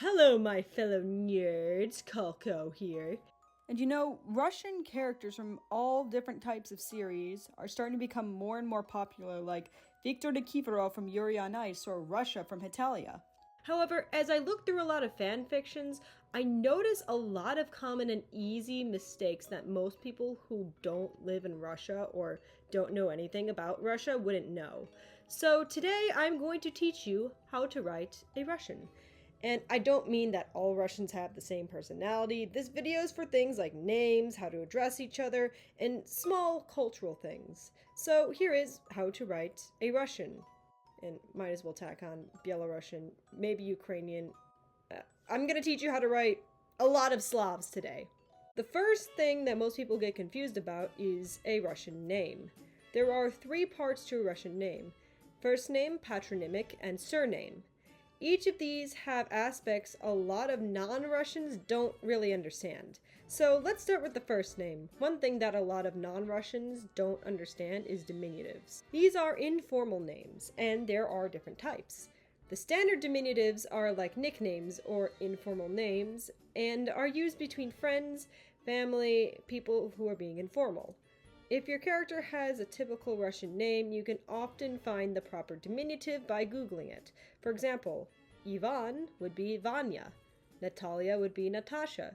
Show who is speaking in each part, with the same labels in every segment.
Speaker 1: Hello, my fellow nerds, Kalko here.
Speaker 2: And you know, Russian characters from all different types of series are starting to become more and more popular, like Viktor Nikiforov from Yuri on Ice or Russia from Hetalia.
Speaker 1: However, as I look through a lot of fan fictions, I notice a lot of common and easy mistakes that most people who don't live in Russia or don't know anything about Russia wouldn't know. So today I'm going to teach you how to write a Russian. And I don't mean that all Russians have the same personality. This video is for things like names, how to address each other, and small cultural things. So here is how to write a Russian. And might as well tack on Belarusian, maybe Ukrainian. I'm gonna teach you how to write a lot of Slavs today. The first thing that most people get confused about is a Russian name. There are three parts to a Russian name: first name, patronymic, and surname. Each of these have aspects a lot of non-Russians don't really understand. So let's start with the first name. One thing that a lot of non-Russians don't understand is diminutives. These are informal names, and there are different types. The standard diminutives are like nicknames or informal names, and are used between friends, family, people who are being informal. If your character has a typical Russian name, you can often find the proper diminutive by Googling it. For example, Ivan would be Vanya, Natalia would be Natasha,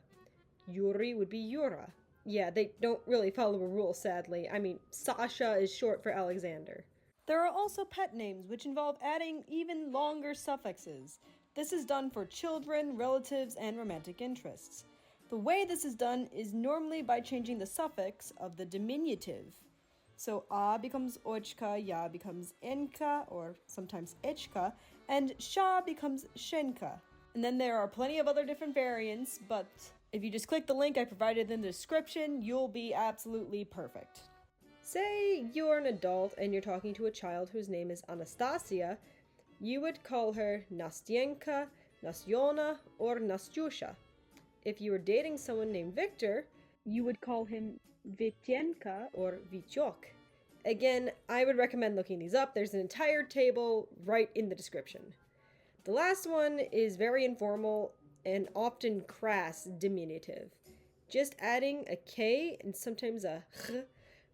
Speaker 1: Yuri would be Yura. Yeah, they don't really follow a rule, sadly. I mean, Sasha is short for Alexander.
Speaker 2: There are also pet names, which involve adding even longer suffixes. This is done for children, relatives, and romantic interests. The way this is done is normally by changing the suffix of the diminutive. So a becomes ochka, ya becomes enka, or sometimes echka, and sha becomes shenka. And then there are plenty of other different variants, but if you just click the link I provided in the description, you'll be absolutely perfect.
Speaker 1: Say you're an adult and you're talking to a child whose name is Anastasia, you would call her Nastyenka, Nastyona, or Nastyusha. If you were dating someone named Victor, you would call him Vityenka or Vityok. Again, I would recommend looking these up. There's an entire table right in the description. The last one is very informal and often crass diminutive. Just adding a K and sometimes a H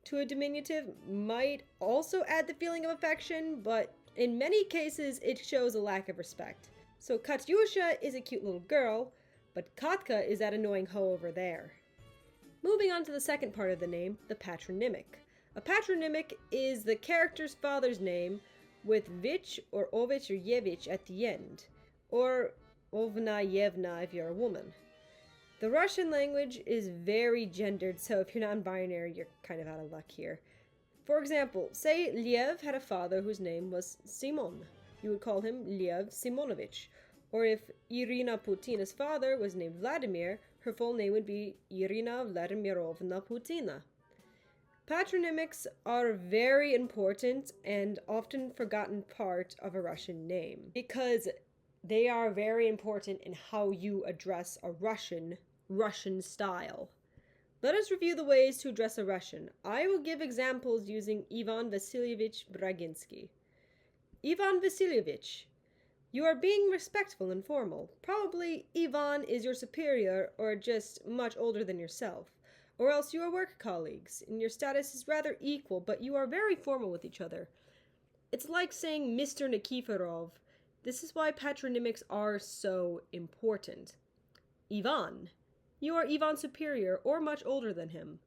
Speaker 1: to a diminutive might also add the feeling of affection, but in many cases it shows a lack of respect. So Katyusha is a cute little girl, but Katka is that annoying hoe over there. Moving on to the second part of the name, the patronymic. A patronymic is the character's father's name with vich or ovich or yevich at the end, or ovna yevna if you're a woman. The Russian language is very gendered, so if you're non-binary, you're kind of out of luck here. For example, say Liev had a father whose name was Simon. You would call him Liev Simonovich. Or if Irina Putina's father was named Vladimir, her full name would be Irina Vladimirovna Putina. Patronymics are a very important and often forgotten part of a Russian name because they are very important in how you address a Russian style. Let us review the ways to address a Russian. I will give examples using Ivan Vasilievich Braginsky. Ivan Vasilievich. You are being respectful and formal. Probably Ivan is your superior or just much older than yourself. Or else you are work colleagues, and your status is rather equal, but you are very formal with each other. It's like saying Mr. Nikiforov. This is why patronymics are so important. Ivan. You are Ivan's superior or much older than him.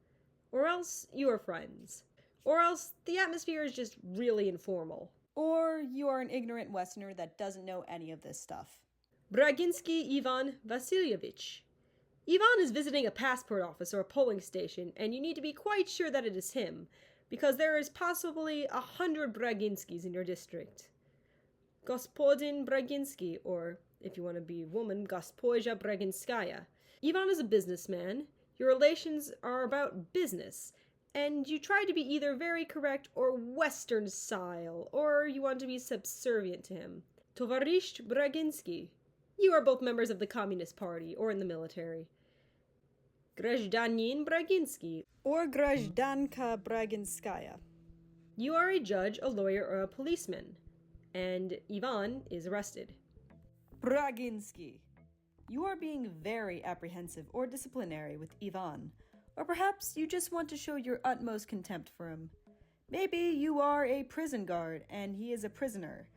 Speaker 1: Or else you are friends. Or else the atmosphere is just really informal.
Speaker 2: Or you are an ignorant Westerner that doesn't know any of this stuff.
Speaker 1: Braginsky Ivan Vasilievich. Ivan is visiting a passport office or a polling station, and you need to be quite sure that it is him, because there is possibly 100 Braginskys in your district. Gospodin Braginsky, or if you want to be a woman, Gospodja Braginskaya. Ivan is a businessman. Your relations are about business, and you try to be either very correct or Western style, or you want to be subservient to him. Tovarish Braginsky. You are both members of the Communist Party or in the military. Grajdanin Braginsky.
Speaker 2: Or Grajdanka Braginskaya.
Speaker 1: You are a judge, a lawyer, or a policeman, and Ivan is arrested.
Speaker 2: Braginsky. You are being very apprehensive or disciplinary with Ivan, or perhaps you just want to show your utmost contempt for him. Maybe you are a prison guard and he is a prisoner.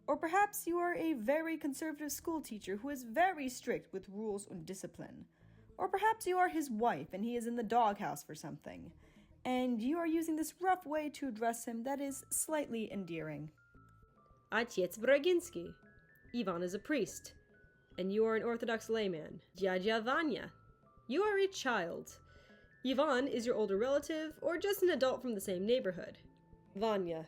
Speaker 2: Or perhaps you are a very conservative school teacher who is very strict with rules and discipline. Or perhaps you are his wife and he is in the doghouse for something, and you are using this rough way to address him that is slightly endearing.
Speaker 1: Отец Braginski. Ivan is a priest. And you are an Orthodox layman. Dядя Vanya. You are a child. Ivan is your older relative or just an adult from the same neighborhood. Vanya.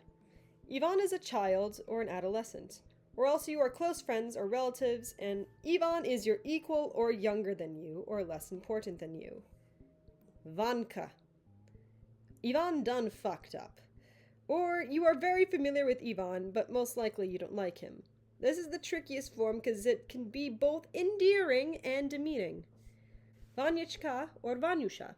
Speaker 1: Ivan is a child or an adolescent. Or else you are close friends or relatives, and Ivan is your equal or younger than you or less important than you. Vanka. Ivan done fucked up. Or you are very familiar with Ivan, but most likely you don't like him. This is the trickiest form because it can be both endearing and demeaning. Vanyachka or Vanyusha.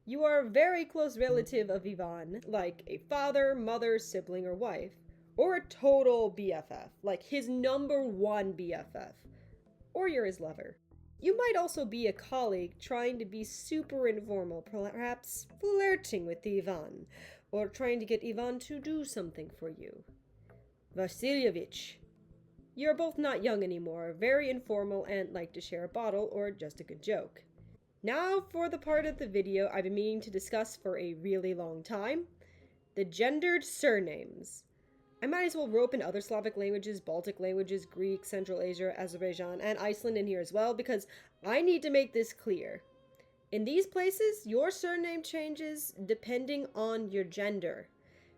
Speaker 1: You are a very close relative of Ivan, like a father, mother, sibling, or wife. Or a total BFF, like his #1 BFF. Or you're his lover. You might also be a colleague trying to be super informal, perhaps flirting with Ivan, or trying to get Ivan to do something for you. Vasilyevich. You're both not young anymore, very informal, and like to share a bottle or just a good joke. Now for the part of the video I've been meaning to discuss for a really long time. The gendered surnames. I might as well rope in other Slavic languages, Baltic languages, Greek, Central Asia, Azerbaijan, and Iceland in here as well, because I need to make this clear. In these places, your surname changes depending on your gender.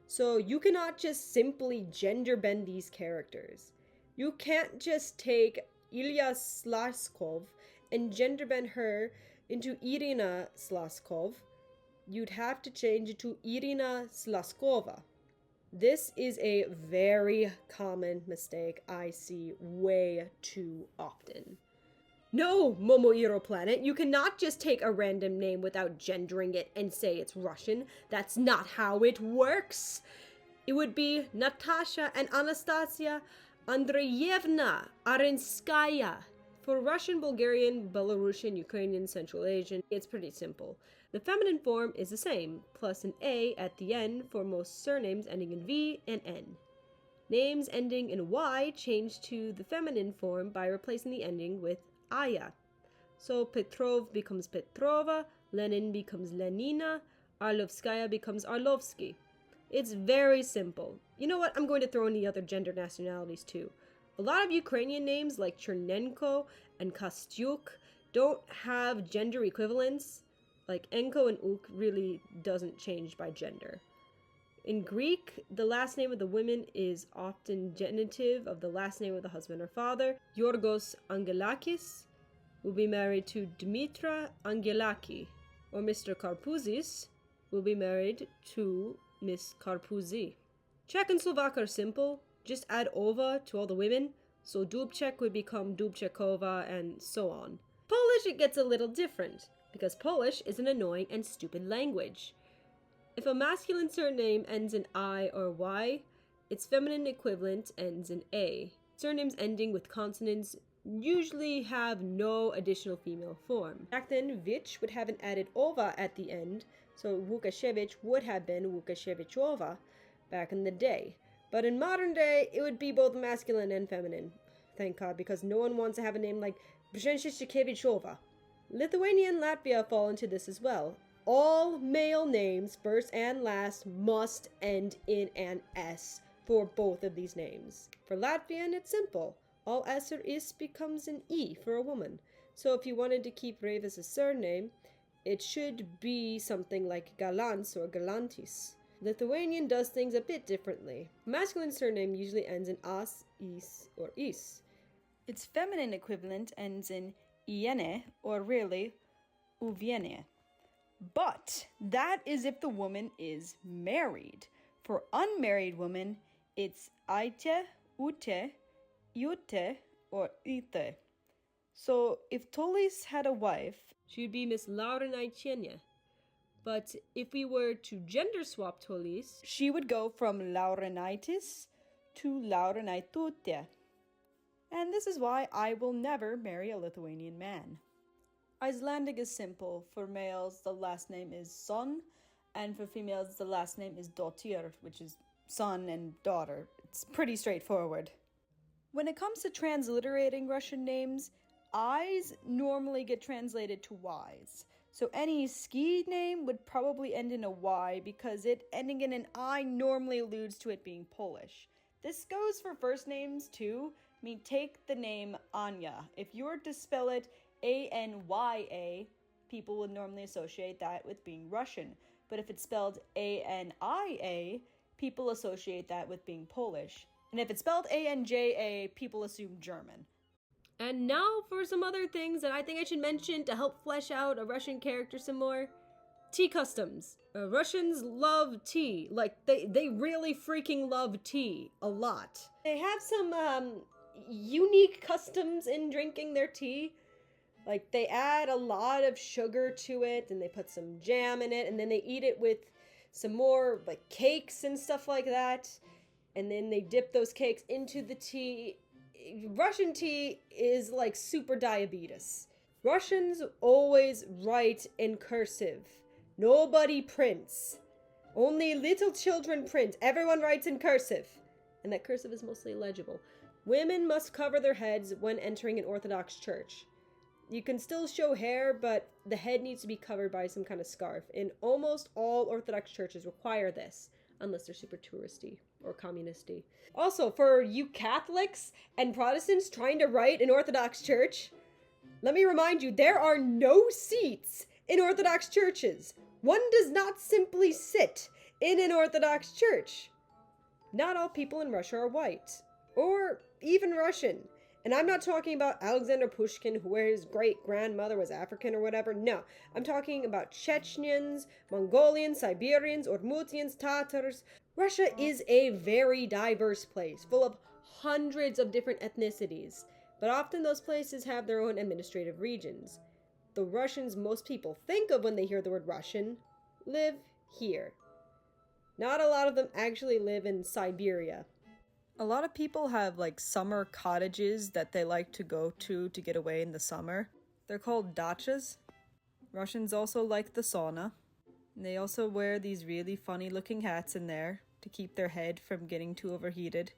Speaker 1: So you cannot just simply gender bend these characters. You can't just take Ilya Slaskov and gender bend her into Irina Slaskov. You'd have to change it to Irina Slaskova. This is a very common mistake I see way too often. No, Momoiro Planet, you cannot just take a random name without gendering it and say it's Russian. That's not how it works. It would be Natasha and Anastasia Andreyevna Arenskaya. For Russian, Bulgarian, Belarusian, Ukrainian, Central Asian, it's pretty simple. The feminine form is the same, plus an A at the end for most surnames ending in V and N. Names ending in Y change to the feminine form by replacing the ending with Aya. So Petrov becomes Petrova, Lenin becomes Lenina, Arlovskaya becomes Arlovsky. It's very simple. You know what? I'm going to throw in the other gender nationalities too. A lot of Ukrainian names like Chernenko and Kostyuk don't have gender equivalents. Like Enko and Uk really doesn't change by gender. In Greek, the last name of the women is often genitive of the last name of the husband or father. Yorgos Angelakis will be married to Dimitra Angelaki, or Mr. Karpuzis will be married to Miss Karpuzi. Czech and Slovak are simple. Just add ova to all the women, so Dubček would become Dubčekova and so on. Polish, it gets a little different, because Polish is an annoying and stupid language. If a masculine surname ends in I or Y, its feminine equivalent ends in A. Surnames ending with consonants usually have no additional female form. Back then, Vich would have an added ova at the end, so Wukashevich would have been Wukashevichova back in the day. But in modern day, it would be both masculine and feminine. Thank God, because no one wants to have a name like Brzezinskivichova. Lithuania and Latvia fall into this as well. All male names, first and last, must end in an S for both of these names. For Latvian, it's simple. All S or is becomes an E for a woman. So if you wanted to keep Rave as a surname, it should be something like Galants or Galantis. Lithuanian does things a bit differently. Masculine surname usually ends in as, is, or is.
Speaker 2: Its feminine equivalent ends in iene, or really uviene. But that is if the woman is married. For unmarried women, it's aite, ute, iute, or ite. So if Tolis had a wife,
Speaker 1: she'd be Miss Laurenaitienia. But if we were to gender swap Tolis,
Speaker 2: she would go from Laurenaitis to Laurenaitute. And this is why I will never marry a Lithuanian man. Icelandic is simple. For males, the last name is son, and for females, the last name is dottir, which is son and daughter. It's pretty straightforward. When it comes to transliterating Russian names, I's normally get translated to Y's. So any ski name would probably end in a Y because it ending in an I normally alludes to it being Polish. This goes for first names too. I mean, take the name Anya. If you were to spell it Anya, people would normally associate that with being Russian. But if it's spelled Ania, people associate that with being Polish. And if it's spelled Anja, people assume German.
Speaker 1: And now for some other things that I think I should mention to help flesh out a Russian character some more. Tea customs. Russians love tea. Like, they really freaking love tea. A lot. They have some, unique customs in drinking their tea. Like, they add a lot of sugar to it, and they put some jam in it, and then they eat it with some more, like, cakes and stuff like that. And then they dip those cakes into the tea. Russian tea is like super diabetes. Russians always write in cursive. Nobody prints. Only little children print. Everyone writes in cursive. And that cursive is mostly legible. Women must cover their heads when entering an Orthodox church. You can still show hair, but the head needs to be covered by some kind of scarf. And almost all Orthodox churches require this, unless they're super touristy or communisty. Also, for you Catholics and Protestants trying to write in Orthodox church, let me remind you, there are no seats in Orthodox churches. One does not simply sit in an Orthodox church. Not all people in Russia are white, or even Russian. And I'm not talking about Alexander Pushkin, where his great-grandmother was African or whatever. No, I'm talking about Chechens, Mongolians, Siberians, Udmurtians, Tatars. Russia is a very diverse place, full of hundreds of different ethnicities. But often those places have their own administrative regions. The Russians most people think of when they hear the word Russian live here. Not a lot of them actually live in Siberia.
Speaker 2: A lot of people have like summer cottages that they like to go to get away in the summer. They're called dachas. Russians also like the sauna. And they also wear these really funny looking hats in there to keep their head from getting too overheated.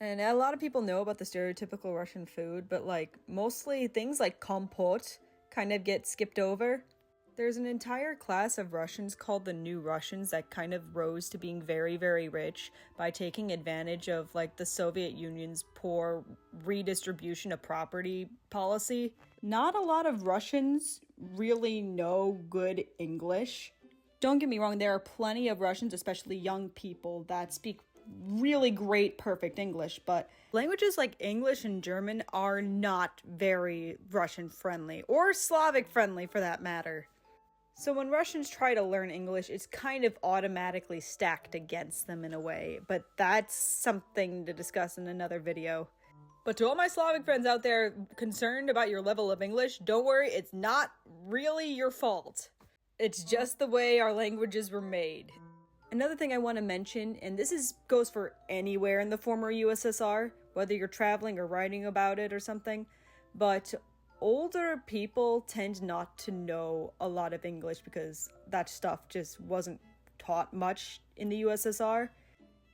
Speaker 2: And a lot of people know about the stereotypical Russian food, but like mostly things like kompot kind of get skipped over. There's an entire class of Russians called the New Russians that kind of rose to being very, very rich by taking advantage of like the Soviet Union's poor redistribution of property policy. Not a lot of Russians really know good English. Don't get me wrong, there are plenty of Russians, especially young people, that speak really great, perfect English, but languages like English and German are not very Russian friendly, or Slavic friendly for that matter. So when Russians try to learn English, it's kind of automatically stacked against them in a way, but that's something to discuss in another video. But to all my Slavic friends out there concerned about your level of English, don't worry, it's not really your fault. It's just the way our languages were made. Another thing I want to mention, and this goes for anywhere in the former USSR, whether you're traveling or writing about it or something, but older people tend not to know a lot of English because that stuff just wasn't taught much in the USSR.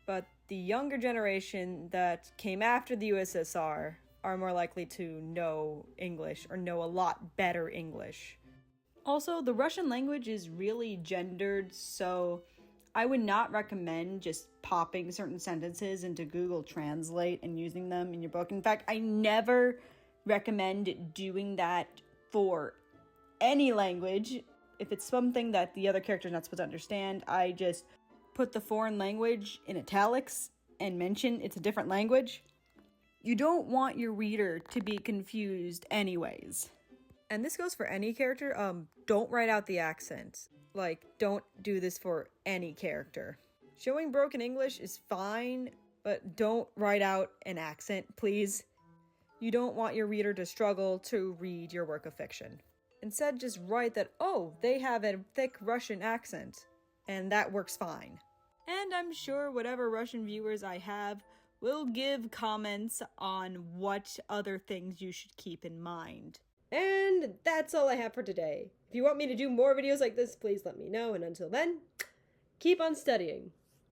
Speaker 2: But the younger generation that came after the USSR are more likely to know English or know a lot better English. Also, the Russian language is really gendered, so I would not recommend just popping certain sentences into Google Translate and using them in your book. In fact, I never recommend doing that for any language. If it's something that the other character is not supposed to understand, I just put the foreign language in italics and mention it's a different language. You don't want your reader to be confused anyways. And this goes for any character. Don't write out the accent. Like, don't do this for any character. Showing broken English is fine, but don't write out an accent, please. You don't want your reader to struggle to read your work of fiction. Instead, just write that, oh, they have a thick Russian accent, and that works fine. And I'm sure whatever Russian viewers I have We'll give comments on what other things you should keep in mind.
Speaker 1: And that's all I have for today. If you want me to do more videos like this, please let me know. And until then, keep on studying.